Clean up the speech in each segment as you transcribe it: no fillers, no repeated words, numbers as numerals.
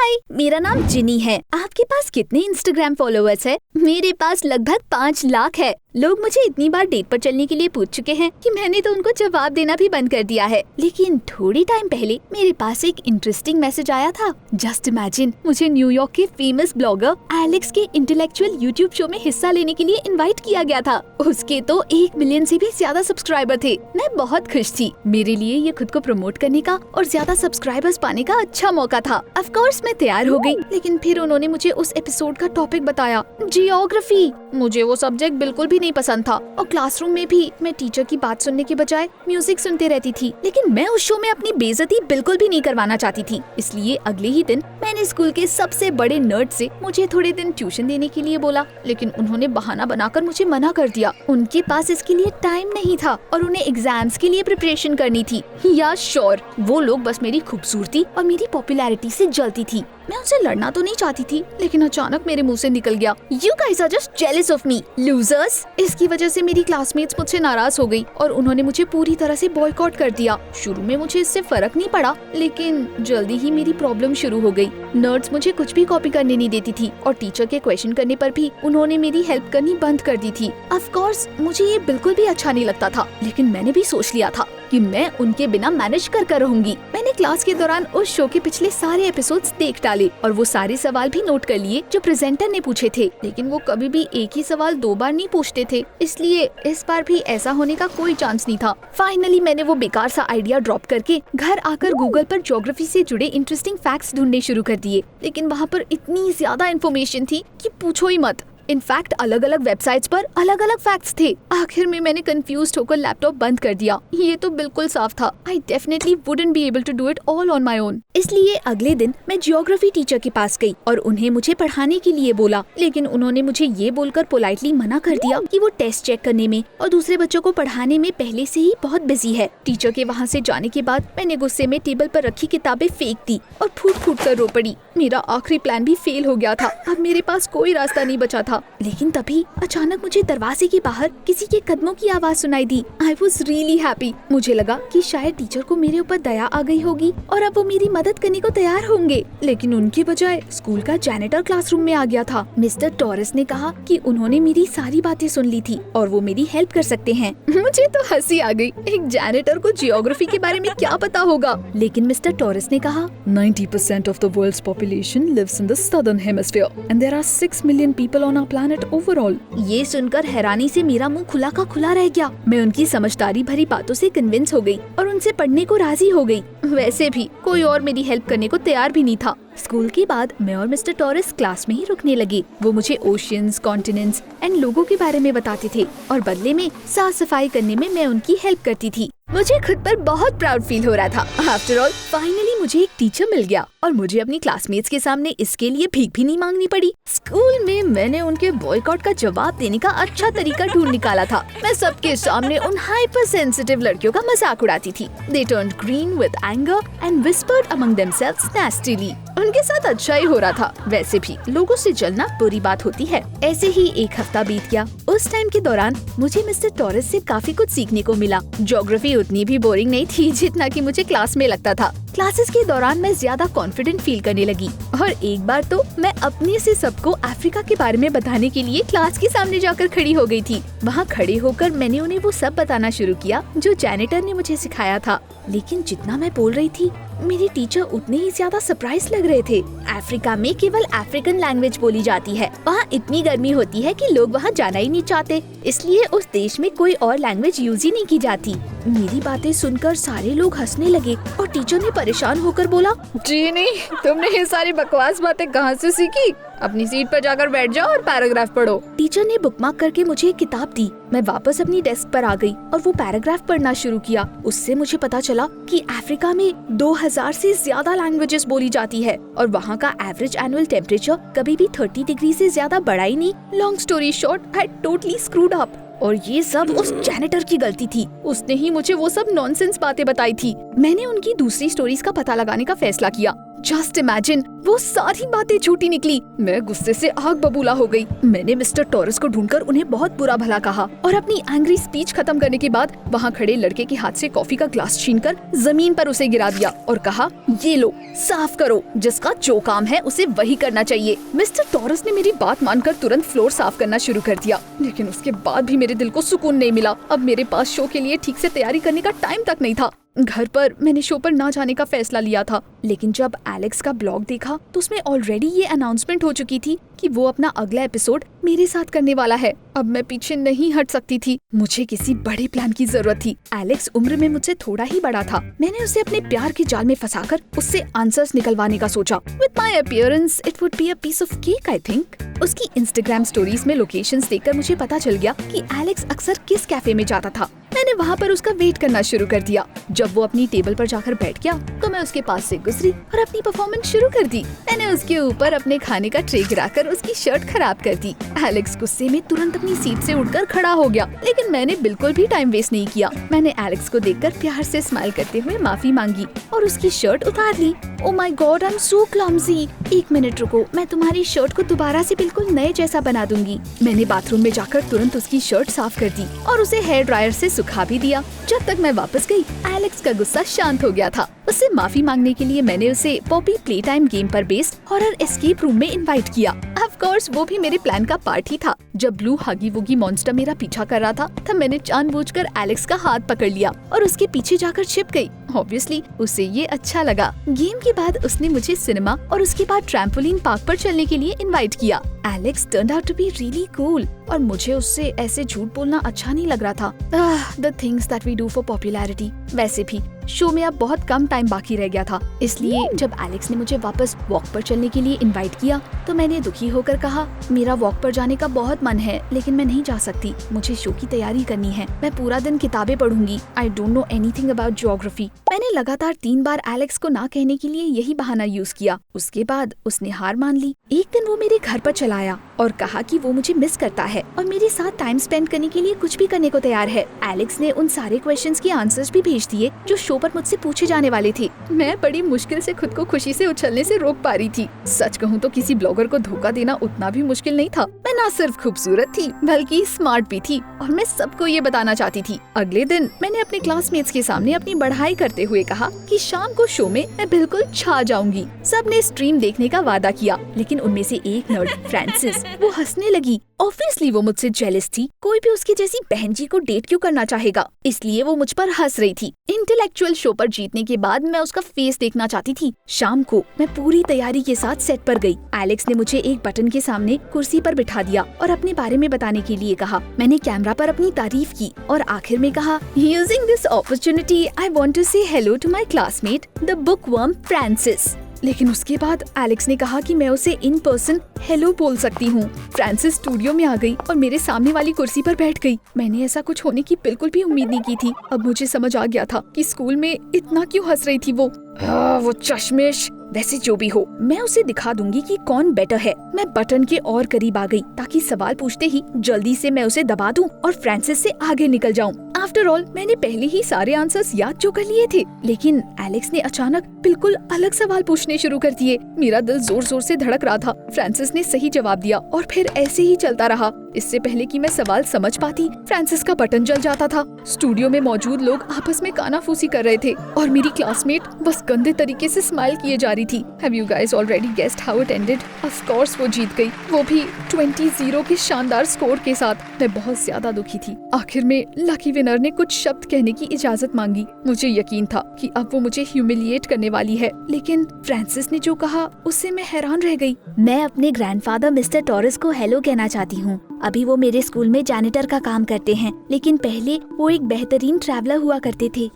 हाय, मेरा नाम जिनी है। आपके पास कितने इंस्टाग्राम फॉलोअर्स है? मेरे पास लगभग 5 लाख है। लोग मुझे इतनी बार डेट पर चलने के लिए पूछ चुके हैं कि मैंने तो उनको जवाब देना भी बंद कर दिया है। लेकिन थोड़ी टाइम पहले मेरे पास एक इंटरेस्टिंग मैसेज आया था। जस्ट इमेजिन, मुझे न्यूयॉर्क के फेमस ब्लॉगर एलेक्स के इंटेलेक्चुअल यूट्यूब शो में हिस्सा लेने के लिए इनवाइट किया गया था। उसके तो 1 मिलियन से भी ज्यादा सब्सक्राइबर थे। मैं बहुत खुश थी। मेरे लिए ये खुद को प्रमोट करने का और ज्यादा सब्सक्राइबर्स पाने का अच्छा मौका था। ऑफ कोर्स मैं तैयार हो गई, लेकिन फिर उन्होंने मुझे उस एपिसोड का टॉपिक बताया, जियोग्राफी। मुझे वो सब्जेक्ट बिल्कुल भी नहीं पसंद था और क्लासरूम में भी मैं टीचर की बात सुनने के बजाय म्यूजिक सुनते रहती थी। लेकिन मैं उस शो में अपनी बेइज्जती बिल्कुल भी नहीं करवाना चाहती थी। इसलिए अगले ही दिन मैंने स्कूल के सबसे बड़े नर्ड से मुझे थोड़े दिन ट्यूशन देने के लिए बोला, लेकिन उन्होंने बहाना बनाकर मुझे मना कर दिया। उनके पास इसके लिए टाइम नहीं था और उन्हें एग्जाम्स के लिए प्रिपरेशन करनी थी। या श्योर, वो लोग बस मेरी खूबसूरती और मेरी पॉपुलैरिटी से जलती थी। मैं उनसे लड़ना तो नहीं चाहती थी, लेकिन अचानक मेरे मुंह से निकल गया, you guys are just jealous of me, losers. इसकी वजह से मेरी क्लासमेट्स मुझसे नाराज हो गई और उन्होंने मुझे पूरी तरह से बॉयकॉट कर दिया। शुरू में मुझे इससे फर्क नहीं पड़ा, लेकिन जल्दी ही मेरी प्रॉब्लम शुरू हो गई। नर्ड्स मुझे कुछ भी कॉपी करने नहीं देती थी और टीचर के क्वेश्चन करने पर भी उन्होंने मेरी हेल्प करनी बंद कर दी थी। ऑफ कोर्स मुझे ये बिल्कुल भी अच्छा नहीं लगता था, लेकिन मैंने भी सोच लिया था कि मैं उनके बिना मैनेज कर रहूंगी। मैंने क्लास के दौरान उस शो के पिछले सारे एपिसोड्स देख डाले और वो सारे सवाल भी नोट कर लिए जो प्रेजेंटर ने पूछे थे। लेकिन वो कभी भी एक ही सवाल 2 बार नहीं पूछते थे, इसलिए इस बार भी ऐसा होने का कोई चांस नहीं था। फाइनली मैंने वो बेकार सा आइडिया ड्रॉप करके घर आकर गूगल पर ज्योग्राफी से जुड़े इंटरेस्टिंग फैक्ट्स ढूंढने शुरू कर दिए। लेकिन वहाँ पर इतनी ज्यादा इन्फॉर्मेशन थी कि पूछो ही मत। इनफैक्ट अलग अलग वेबसाइट्स पर अलग अलग फैक्ट्स थे। आखिर में मैंने कंफ्यूज्ड होकर लैपटॉप बंद कर दिया। ये तो बिल्कुल साफ था, I definitely wouldn't be able to do it all on my own. इसलिए अगले दिन मैं जियोग्राफी टीचर के पास गई और उन्हें मुझे पढ़ाने के लिए बोला, लेकिन उन्होंने मुझे ये बोलकर पोलाइटली मना कर दिया कि वो टेस्ट चेक करने में और दूसरे बच्चों को पढ़ाने में पहले से ही बहुत बिजी है। टीचर के वहाँ से जाने के बाद मैंने गुस्से में टेबल पर रखी किताबें फेंक दी और फूट फूट कर रो पड़ी। मेरा आखिरी प्लान भी फेल हो गया था। अब मेरे पास कोई रास्ता नहीं बचा था। लेकिन तभी अचानक मुझे दरवाजे के बाहर किसी के कदमों की आवाज सुनाई दी। I was really happy. मुझे लगा कि शायद टीचर को मेरे ऊपर दया आ गई होगी और अब वो मेरी मदद करने को तैयार होंगे। लेकिन उनके बजाय स्कूल का जैनिटर क्लासरूम में आ गया था। मिस्टर टॉरस ने कहा कि उन्होंने मेरी सारी बातें सुन ली थी और वो मेरी हेल्प कर सकते हैं। मुझे तो हंसी आ गई। एक जैनिटर को जियोग्राफी के बारे में क्या पता होगा। लेकिन मिस्टर टॉरस ने कहा, 90% of the world's population lives in the southern hemisphere and there are 6 million people on our planet overall. ये सुनकर हैरानी से मेरा मुंह खुला का खुला रह गया। मैं उनकी समझदारी भरी बातों से कन्विंस हो गई और उनसे पढ़ने को राजी हो गई। वैसे भी कोई और मेरी हेल्प करने को तैयार भी नहीं था। स्कूल के बाद मैं और मिस्टर टॉरस क्लास में ही रुकने लगे। वो मुझे ओशियंस, कॉन्टिनेंट्स एंड लोगों के बारे में बताते थे और बदले में साफ सफाई करने में मैं उनकी हेल्प करती थी। मुझे खुद पर बहुत प्राउड फील हो रहा था। आफ्टर ऑल फाइनली मुझे एक टीचर मिल गया और मुझे अपनी क्लासमेट्स के सामने इसके लिए भीख भी नहीं मांगनी पड़ी। स्कूल में मैंने उनके बॉयकॉट का जवाब देने का अच्छा तरीका ढूंढ निकाला था। मैं सबके सामने उन हाइपर सेंसिटिव लड़कियों का मजाक उड़ाती थी। They turned green with anger and whispered among themselves nastily. उनके साथ अच्छा ही हो रहा था। वैसे भी लोगों से जलना बुरी बात होती है। ऐसे ही एक हफ्ता बीत गया। उस टाइम के दौरान मुझे मिस्टर टॉरस से काफी कुछ सीखने को मिला। ज्योग्राफी उतनी भी बोरिंग नहीं थी जितना कि मुझे क्लास में लगता था। क्लासेस के दौरान मैं ज्यादा कॉन्फिडेंट फील करने लगी और एक बार तो मैं अपने से सबको अफ्रीका के बारे में बताने के लिए क्लास के सामने जाकर खड़ी हो गई थी। वहाँ खड़े होकर मैंने उन्हें वो सब बताना शुरू किया जो जैनिटर ने मुझे सिखाया था। लेकिन जितना मैं बोल रही थी, मेरे टीचर उतने ही ज्यादा सरप्राइज लग रहे थे। अफ्रीका में केवल अफ्रीकन लैंग्वेज बोली जाती है। वहाँ इतनी गर्मी होती है कि लोग वहाँ जाना ही नहीं चाहते, इसलिए उस देश में कोई और लैंग्वेज यूज ही नहीं की जाती। मेरी बातें सुनकर सारे लोग हंसने लगे और टीचर ने परेशान होकर बोला, जी नहीं, तुमने ये सारी बकवास बातें कहाँ से सीखी? अपनी सीट पर जाकर बैठ जाओ और पैराग्राफ पढ़ो। टीचर ने बुकमार्क करके मुझे एक किताब दी। मैं वापस अपनी डेस्क पर आ गई और वो पैराग्राफ पढ़ना शुरू किया। उससे मुझे पता चला कि अफ्रीका में 2000 से ज्यादा लैंग्वेजेस बोली जाती है और वहाँ का एवरेज एनुअल टेम्परेचर कभी भी 30 डिग्री से ज्यादा बढ़ा ही नहीं। Long story short, I totally screwed up. और ये सब उस जैनिटर की गलती थी। उसने ही मुझे वो सब नॉनसेंस बातें बताई थी। मैंने उनकी दूसरी स्टोरीज का पता लगाने का फैसला किया जस्ट इमेजिन, वो सारी बातें झूठी निकली। मैं गुस्से से आग बबूला हो गई। मैंने मिस्टर टॉरस को ढूंढकर उन्हें बहुत बुरा भला कहा और अपनी एंग्री स्पीच खत्म करने के बाद वहाँ खड़े लड़के के हाथ से कॉफी का ग्लास छीनकर जमीन पर उसे गिरा दिया और कहा, ये लो, साफ करो, जिसका जो काम है उसे वही करना चाहिए। मिस्टर टॉरस ने मेरी बात मानकर तुरंत फ्लोर साफ करना शुरू कर दिया, लेकिन उसके बाद भी मेरे दिल को सुकून नहीं मिला। अब मेरे पास शो के लिए ठीक से तैयारी करने का टाइम तक नहीं था। घर पर मैंने शो पर ना जाने का फैसला लिया था, लेकिन जब एलेक्स का ब्लॉग देखा तो उसमें ऑलरेडी ये अनाउंसमेंट हो चुकी थी कि वो अपना अगला एपिसोड मेरे साथ करने वाला है। अब मैं पीछे नहीं हट सकती थी। मुझे किसी बड़े प्लान की जरूरत थी। एलेक्स उम्र में मुझसे थोड़ा ही बड़ा था। मैंने उसे अपने प्यार के जाल में फंसाकर उससे आंसर्स निकलवाने का सोचा। With my appearance it would be a piece of cake, I think. उसकी इंस्टाग्राम स्टोरीज में लोकेशंस देखकर मुझे पता चल गया कि एलेक्स अक्सर किस कैफे में जाता था। मैंने वहाँ पर उसका वेट करना शुरू कर दिया। जब वो अपनी टेबल पर जाकर बैठ गया तो मैं उसके पास से गुजरी और अपनी परफॉर्मेंस शुरू कर दी। मैंने उसके ऊपर अपने खाने का ट्रे गिराकर उसकी शर्ट खराब कर दी। एलेक्स गुस्से में तुरंत अपनी सीट से उठकर खड़ा हो गया, लेकिन मैंने बिल्कुल भी टाइम वेस्ट नहीं किया। मैंने एलेक्स को देखकर प्यार से स्माइल करते हुए माफी मांगी और उसकी शर्ट उतार ली। Oh my God, I am so clumsy. 1 minute रुको, मैं तुम्हारी शर्ट को दोबारा से बिल्कुल नए जैसा बना दूंगी। मैंने बाथरूम में जाकर तुरंत उसकी शर्ट साफ कर दी और उसे हेयर ड्रायर से सुखा भी दिया। जब तक मैं वापस गई, एलेक्स का गुस्सा शांत हो गया था। उससे माफी मांगने के लिए मैंने उसे पॉपी प्ले टाइम गेम पर बेस्ड हॉरर एस्केप रूम में इनवाइट किया। ऑफ कोर्स वो भी मेरे प्लान का पार्ट ही था। जब ब्लू हगी वुगी मॉन्स्टर मेरा पीछा कर रहा था तब मैंने जानबूझकर एलेक्स का हाथ पकड़ लिया और उसके पीछे जाकर छिप गई। ऑब्वियसली उसे ये अच्छा लगा। गेम के बाद उसने मुझे सिनेमा और उसके बाद ट्रैम्पोलिन पार्क पर चलने के लिए इनवाइट किया। Alex turned out to be really cool और मुझे उससे ऐसे झूठ बोलना अच्छा नहीं लग रहा था। The things that we do for popularity. वैसे भी शो में अब बहुत कम टाइम बाकी रह गया था, इसलिए जब एलेक्स ने मुझे वापस वॉक पर चलने के लिए इनवाइट किया तो मैंने दुखी होकर कहा, मेरा वॉक पर जाने का बहुत मन है लेकिन मैं नहीं जा सकती। मुझे शो की तैयारी करनी है। मैं पूरा दिन किताबें पढ़ूंगी। I don't know anything about geography. मैंने लगातार 3 बार एलेक्स को ना कहने के लिए यही बहाना यूज किया। उसके बाद उसने हार मान ली। एक दिन वो मेरे घर पर चला आया और कहा कि वो मुझे मिस करता है और मेरे साथ टाइम स्पेंड करने के लिए कुछ भी करने को तैयार है। एलेक्स ने उन सारे क्वेश्चंस के आंसर्स भी भेज दिए जो शो पर मुझसे पूछे जाने वाले थे। मैं बड़ी मुश्किल से खुद को खुशी से उछलने से रोक पा रही थी। सच कहूँ तो किसी ब्लॉगर को धोखा देना उतना भी मुश्किल नहीं था। मैं न सिर्फ खूबसूरत थी बल्कि स्मार्ट भी थी और मैं सबको ये बताना चाहती थी। अगले दिन मैंने अपने क्लासमेट्स के सामने अपनी बढ़ाई करते हुए कहा कि शाम को शो में मैं बिल्कुल छा जाऊंगी। सबने स्ट्रीम देखने का वादा किया, लेकिन उनमें से एक नर्ड फ्रांसिस, वो हंसने लगी। ऑब्वियसली वो मुझसे जेलस थी। कोई भी उसकी जैसी बहन जी को डेट क्यों करना चाहेगा, इसलिए वो मुझ पर हंस रही थी। इंटेलेक्चुअल शो पर जीतने के बाद मैं उसका फेस देखना चाहती थी। शाम को मैं पूरी तैयारी के साथ सेट पर गई। एलेक्स ने मुझे एक बटन के सामने कुर्सी पर बिठा दिया और अपने बारे में बताने के लिए कहा। मैंने कैमरा पर अपनी तारीफ की और आखिर में कहा, using this opportunity I want to say hello to my classmate the bookworm Francis. लेकिन उसके बाद एलेक्स ने कहा कि मैं उसे इन पर्सन हेलो बोल सकती हूँ। फ्रांसिस स्टूडियो में आ गई और मेरे सामने वाली कुर्सी पर बैठ गई। मैंने ऐसा कुछ होने की बिल्कुल भी उम्मीद नहीं की थी। अब मुझे समझ आ गया था कि स्कूल में इतना क्यों हंस रही थी वो चश्मिश। वैसे जो भी हो, मैं उसे दिखा दूंगी कि कौन बेटर है। मैं बटन के और करीब आ गई ताकि सवाल पूछते ही जल्दी से मैं उसे दबा दूं और फ्रांसिस से आगे निकल जाऊं। आफ्टर ऑल मैंने पहले ही सारे आंसर्स याद जो कर लिए थे, लेकिन एलेक्स ने अचानक बिल्कुल अलग सवाल पूछने शुरू कर दिए। मेरा दिल जोर जोर से धड़क रहा था। फ्रांसिस ने सही जवाब दिया और फिर ऐसे ही चलता रहा। इससे पहले कि मैं सवाल समझ पाती, फ्रांसिस का बटन जल जाता था। स्टूडियो में मौजूद लोग आपस में कानाफूसी कर रहे थे और मेरी क्लासमेट बस गंदे तरीके से स्माइल किए जा रही थी। Have you guys already guessed how it ended? Of course वो जीत गई, वो भी 20-0 के शानदार स्कोर के साथ। मैं बहुत ज्यादा दुखी थी। आखिर में लकी विनर ने कुछ शब्द कहने की इजाजत मांगी। मुझे यकीन था कि अब वो मुझे ह्यूमिलिएट करने वाली है, लेकिन फ्रांसिस ने जो कहा उससे मैं हैरान रह गई। मैं अपने ग्रैंडफादर मिस्टर टॉरस को हेलो कहना चाहती हूँ। अभी वो मेरे स्कूल में जैनिटर का काम करते हैं, लेकिन पहले वो एक बेहतरीन ट्रैवलर हुआ करते थे।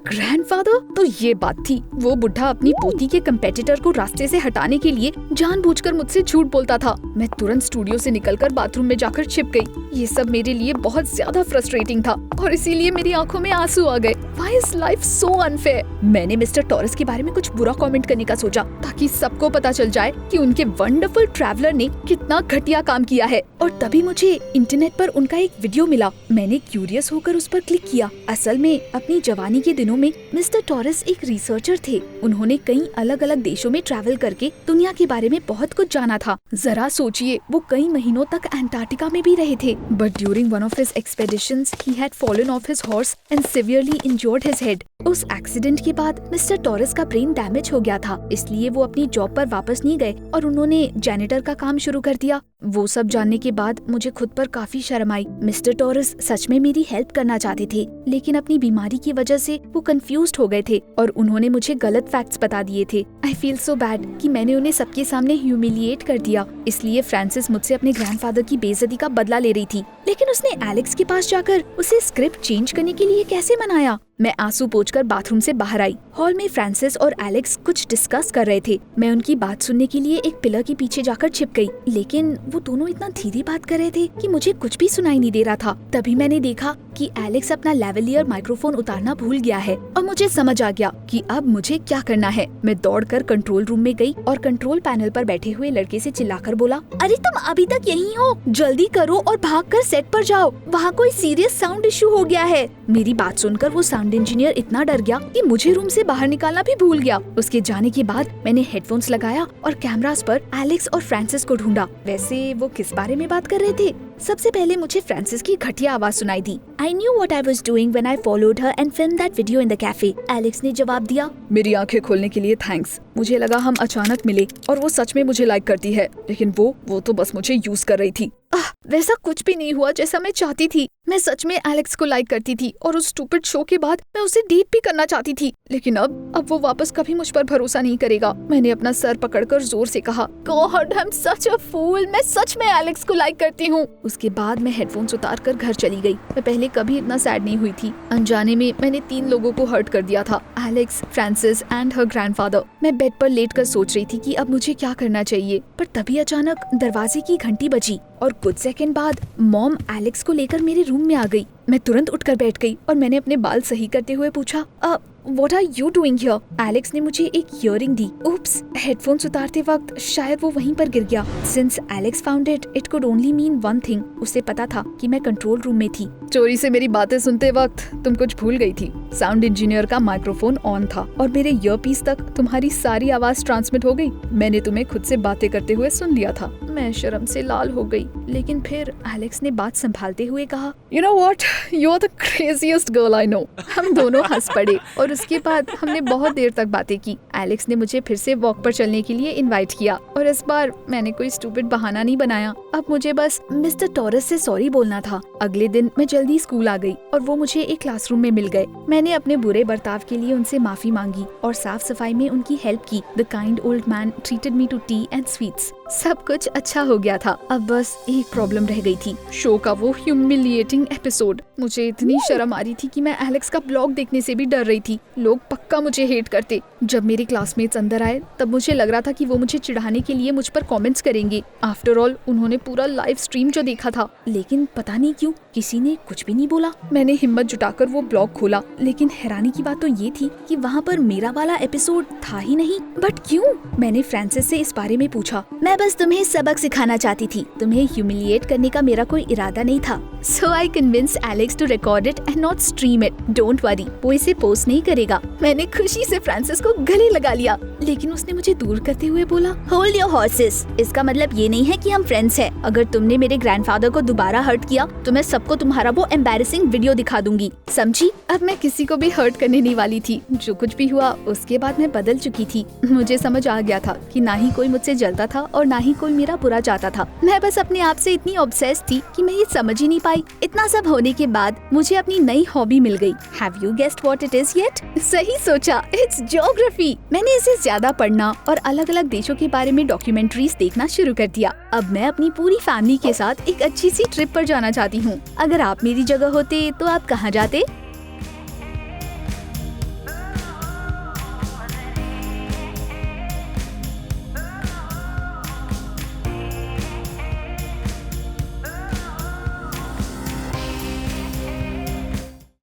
ग्रैंडफादर? तो ये बात थी। वो बुढ़ा अपनी पोती के कंपेटिटर को रास्ते से हटाने के लिए जानबूझकर मुझसे झूठ बोलता था। मैं तुरंत स्टूडियो से निकलकर बाथरूम में जाकर छिप गई। ये सब मेरे लिए बहुत ज्यादा फ्रस्ट्रेटिंग था और इसीलिए मेरी आंखों में आंसू आ गए। Why is life so unfair? मैंने मिस्टर टॉरस के बारे में कुछ बुरा कमेंट करने का सोचा ताकि सबको पता चल जाए कि उनके वंडरफुल ट्रैवलर ने कितना घटिया काम किया है और तभी मुझे इंटरनेट पर उनका एक वीडियो मिला। मैंने क्यूरियस होकर उस पर क्लिक किया। असल में अपनी जवानी के दिनों में मिस्टर टॉरस एक रिसर्चर थे। उन्होंने कई अलग अलग देशों में ट्रैवल करके दुनिया के बारे में बहुत कुछ जाना था। जरा सोचिए, वो कई महीनों तक अंटार्कटिका में भी रहे थे। But during one of his expeditions he had fallen of his horse and severely injured his head. उस एक्सीडेंट के बाद मिस्टर टॉरस का ब्रेन डैमेज हो गया था, इसलिए वो अपनी जॉब पर वापस नहीं गए और उन्होंने जैनिटर का काम शुरू कर दिया। वो सब जानने के बाद मुझे खुद पर काफी शर्म आई। मिस्टर टॉरस सच में मेरी हेल्प करना चाहते थे, लेकिन अपनी बीमारी की वजह से वो कंफ्यूज्ड हो गए थे और उन्होंने मुझे गलत फैक्ट्स बता दिए थे। आई फील सो बैड कि मैंने उन्हें सबके सामने ह्यूमिलिएट कर दिया। इसलिए फ्रांसिस मुझसे अपने ग्रैंडफादर की बेइज्जती का बदला ले रही थी, लेकिन उसने एलेक्स के पास जाकर उसे स्क्रिप्ट चेंज करने के लिए कैसे मनाया। मैं आंसू पोंछकर बाथरूम से बाहर आई। हॉल में फ्रांसिस और एलेक्स कुछ डिस्कस कर रहे थे। मैं उनकी बात सुनने के लिए एक पिलर के पीछे जाकर छिप गई, लेकिन वो दोनों इतना धीरे बात कर रहे थे कि मुझे कुछ भी सुनाई नहीं दे रहा था। तभी मैंने देखा कि एलेक्स अपना लेवलियर माइक्रोफोन उतारना भूल गया है और मुझे समझ आ गया कि अब मुझे क्या करना है। मैं दौड़कर कंट्रोल रूम में गई और कंट्रोल पैनल पर बैठे हुए लड़के से चिल्लाकर बोला, अरे तुम अभी तक यहीं हो, जल्दी करो और भागकर सेट पर जाओ, वहाँ कोई सीरियस साउंड इशू हो गया है। मेरी बात सुनकर वो साउंड इंजीनियर इतना डर गया कि मुझे रूम से बाहर निकालना भी भूल गया। उसके जाने के बाद मैंने हेडफोन्स लगाया और कैमरास पर एलेक्स और फ्रांसिस को ढूंढा। वैसे वो किस बारे में बात कर रहे थे? सबसे पहले मुझे फ्रांसिस की घटिया आवाज सुनाई दी। I knew what I was doing when I followed her and filmed that video in the cafe. Alex ने जवाब दिया, मेरी आंखें खोलने के लिए थैंक्स। मुझे लगा हम अचानक मिले और वो सच में मुझे लाइक करती है, लेकिन वो तो बस मुझे यूज कर रही थी। वैसा कुछ भी नहीं हुआ जैसा मैं चाहती थी। मैं सच में एलेक्स को लाइक करती थी और उस स्टूपिड शो के बाद मैं उसे डेट भी करना चाहती थी, लेकिन अब वो वापस कभी मुझ पर भरोसा नहीं करेगा। मैंने अपना सर पकड़कर जोर से कहा, गॉड आई एम सच अ फूल, मैं सच में एलेक्स को लाइक करती हूँ। उसके बाद मैं हेडफोन्स उतार कर घर चली गई। मैं पहले कभी इतना सैड नहीं हुई थी। अनजाने में मैंने 3 लोगों को हर्ट कर दिया था, Alex, Francis and her grandfather. मैं बेड पर लेटकर सोच रही थी कि अब मुझे क्या करना चाहिए, पर तभी अचानक दरवाजे की घंटी बजी और कुछ सेकंड बाद मॉम एलेक्स को लेकर मेरे रूम में आ गई। मैं तुरंत उठकर बैठ गई और मैंने अपने बाल सही करते हुए पूछा, What are you doing here? Alex ने मुझे एक इयररिंग दी। उप्स, हेडफोन्स उतारते वक्त शायद वो वहीं पर गिर गया। Since Alex found it, it could only mean one thing. उसे पता था कि मैं कंट्रोल रूम में थी। चोरी से मेरी बातें सुनते वक्त तुम कुछ भूल गई थी। साउंड इंजीनियर का माइक्रोफोन ऑन था और मेरे ईयरपीस तक तुम्हारी सारी आवाज ट्रांसमिट हो गई। मैंने तुम्हें खुद से बातें करते हुए सुन लिया था। मैं शर्म से लाल हो गई, लेकिन फिर एलेक्स ने बात संभालते हुए कहा, You know what? You are the craziest girl I know. हम दोनों हंस पड़े और उसके बाद हमने बहुत देर तक बातें की। एलेक्स ने मुझे फिर से वॉक पर चलने के लिए इनवाइट किया और इस बार मैंने कोई स्टूपिड बहाना नहीं बनाया। अब मुझे बस मिस्टर टॉरस से सॉरी बोलना था। अगले दिन मैं जल्दी स्कूल आ गई और वो मुझे एक क्लासरूम में मिल गए। मैंने अपने बुरे बर्ताव के लिए उनसे माफी मांगी और साफ सफाई में उनकी हेल्प की। The kind old man treated me to tea and sweets. सब कुछ अच्छा हो गया था। अब बस एक प्रॉब्लम रह गई थी, शो का वो ह्यूमिलिएटिंग एपिसोड। मुझे इतनी शर्म आ रही थी कि मैं एलेक्स का ब्लॉग देखने से भी डर रही थी। लोग पक्का मुझे हेट करते। जब मेरे क्लासमेट्स अंदर आए तब मुझे लग रहा था कि वो मुझे चिढ़ाने के लिए मुझ पर कमेंट्स करेंगे। आफ्टर ऑल उन्होंने पूरा लाइव स्ट्रीम जो देखा था, लेकिन पता नहीं क्यों किसी ने कुछ भी नहीं बोला। मैंने हिम्मत जुटाकर वो ब्लॉग खोला, लेकिन हैरानी की बात तो ये थी कि वहाँ पर मेरा वाला एपिसोड था ही नहीं। बट क्यों? मैंने फ्रांसिस से इस बारे में पूछा। मैं बस तुम्हें सबक सिखाना चाहती थी, तुम्हें ह्यूमिलिएट करने का मेरा कोई इरादा नहीं था। So I convinced Alex to record it and not stream it. Don't worry, वो इसे पोस्ट नहीं करेगा। मैंने खुशी से फ्रांसिस को गले लगा लिया, लेकिन उसने मुझे दूर करते हुए बोला, Hold your horses. इसका मतलब ये नहीं है कि हम फ्रेंड्स हैं। अगर तुमने मेरे ग्रैंडफादर को दोबारा हर्ट किया तो मैं सबको तुम्हारा वो एम्बैरेसिंग वीडियो दिखा दूंगी, समझी? अब मैं किसी को भी हर्ट करने नहीं वाली थी। जो कुछ भी हुआ उसके बाद मैं बदल चुकी थी। मुझे समझ आ गया था कि ना ही कोई मुझसे जलता था और ना ही कोई मेरा बुरा चाहता था। मैं बस अपने आप से इतनी ऑब्सेस्ड थी कि मैं ये समझ ही नहीं पाई। इतना सब होने के बाद मुझे अपनी नई हॉबी मिल गई। Have you guessed what it is yet? सही सोचा, it's geography. मैंने इसे ज्यादा पढ़ना और अलग अलग देशों के बारे में डॉक्यूमेंट्रीज देखना शुरू कर दिया। अब मैं अपनी पूरी फैमिली के साथ एक अच्छी सी ट्रिप पर जाना चाहती हूँ। अगर आप मेरी जगह होते तो आप कहाँ जाते?